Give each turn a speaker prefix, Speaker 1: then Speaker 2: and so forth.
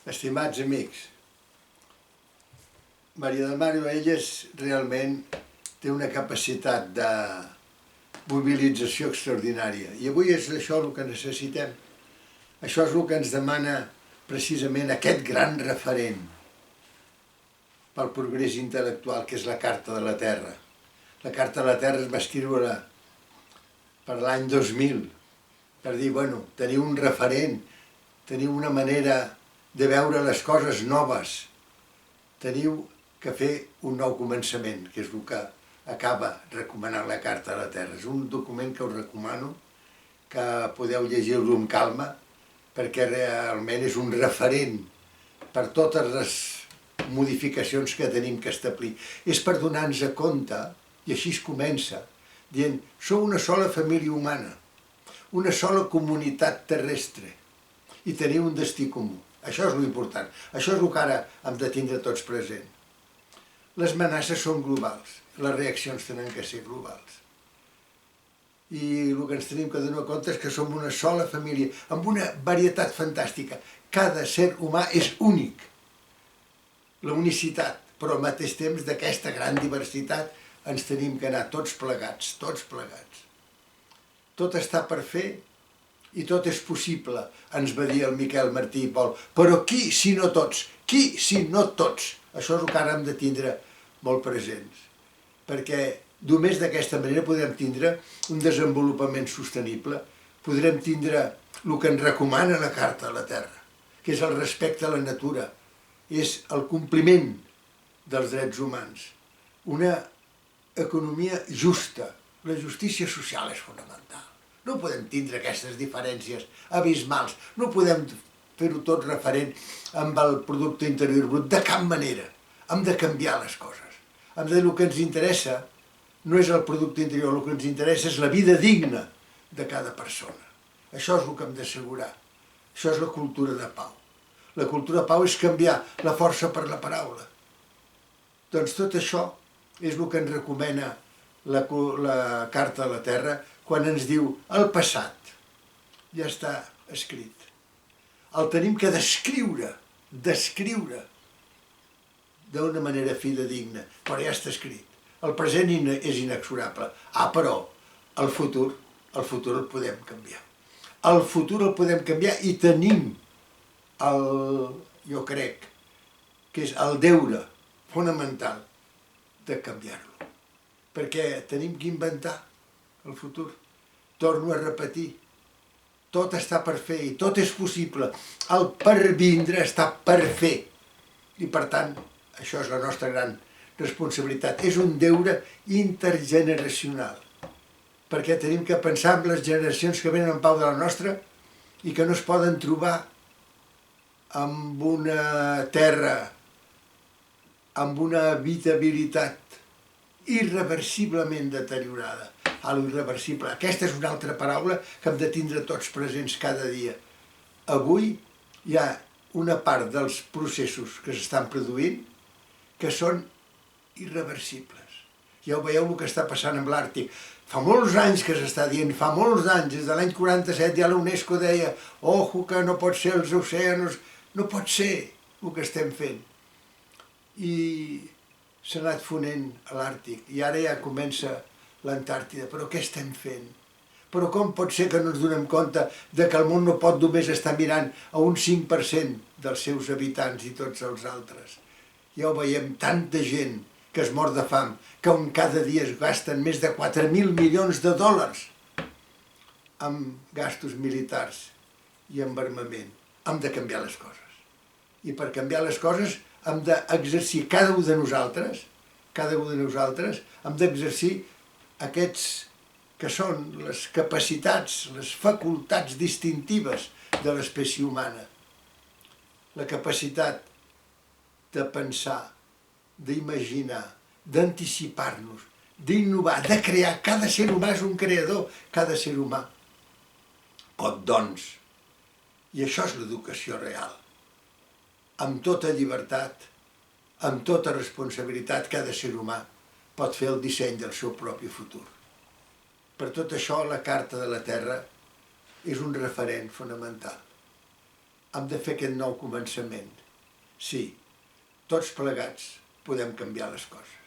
Speaker 1: Estimats amics, Maria del Mar Orelles realment té una capacitat de mobilització extraordinària i avui és això el que necessitem. Això és el que ens demana precisament aquest gran referent pel progrés intel·lectual, que és la Carta de la Terra. La Carta de la Terra es va escriure per l'any 2000 per dir, bueno, teniu un referent, teniu una manera de veure les coses noves, teniu que fer un nou començament, que és el que acaba recomanant la Carta de la Terra. És un document que us recomano, que podeu llegir-lo amb calma, perquè realment és un referent per totes les modificacions que tenim que establir. És per donar-nos compte, i així es comença, dient, sou una sola família humana, una sola comunitat terrestre, i teniu un destí comú. Això és l'important. Això és el que ara hem de tindre tots present. Les amenaces són globals, les reaccions tenen que ser globals. I el que ens tenim que donar compte és que som una sola família, amb una varietat fantàstica. Cada ser humà és únic. La unicitat, però al mateix temps d'aquesta gran diversitat ens tenim que anar tots plegats, tots plegats. Tot està per fer i tot és possible, ens va dir el Miquel Martí i Pol. Però qui si no tots? Qui si no tots? Això és el que ara hem de tindre molt presents. Perquè només d'aquesta manera podrem tindre un desenvolupament sostenible, podrem tindre el que ens recomana la Carta de la Terra, que és el respecte a la natura, és el compliment dels drets humans, una economia justa. La justícia social és fonamental. No podem tindre aquestes diferències abismals, no podem fer-ho tot referent amb el producte interior brut, de cap manera. Hem de canviar les coses. Hem de dir, el que ens interessa no és el producte interior, el que ens interessa és la vida digna de cada persona. Això és el que hem d'assegurar. Això és la cultura de pau. La cultura de pau és canviar la força per la paraula. Doncs tot això és el que ens recomana la Carta de la Terra quan ens diu el passat ja està escrit. El tenim que descriure d'una manera fidedigna, però ja està escrit. El present és inexorable. Però el futur el podem canviar. El futur el podem canviar i tenim jo crec que és el deure fonamental de canviar-lo. Perquè tenim que inventar el futur. Torno a repetir, tot està per fer i tot és possible. El pervindre està per fer. I per tant, això és la nostra gran responsabilitat. És un deure intergeneracional. Perquè tenim que pensar en les generacions que venen en pau de la nostra i que no es poden trobar amb una terra, amb una habitabilitat irreversiblement deteriorada. L'irreversible. Aquesta és una altra paraula que hem de tindre tots presents cada dia. Avui hi ha una part dels processos que s'estan produint que són irreversibles. Ja ho veieu el que està passant amb l'Àrtic. Fa molts anys que s'està dient, fa molts anys, des de l'any 47 ja la UNESCO deia ojo que no pot ser els oceans, no pot ser el que estem fent. I s'ha anat fonent a l'Àrtic i ara ja comença l'Antàrtida. Però què estem fent? Però com pot ser que no ens donem compte que el món no pot només estar mirant a un 5% dels seus habitants i tots els altres? Ja ho veiem, tanta gent que es mor de fam, que cada dia es gasten més de 4.000 milions de dòlars amb gastos militars i amb armament. Hem de canviar les coses. I per canviar les coses hem d'exercir cada un de nosaltres, hem d'exercir aquests que són les capacitats, les facultats distintives de l'espècie humana. La capacitat de pensar, d'imaginar, d'anticipar-nos, d'innovar, de crear. Cada ser humà és un creador, cada ser humà pot, doncs. I això és l'educació real. Amb tota llibertat, amb tota responsabilitat, cada ser humà pot fer el disseny del seu propi futur. Per tot això, la Carta de la Terra és un referent fonamental. hem de fer aquest nou començament. Sí, tots plegats podem canviar les coses.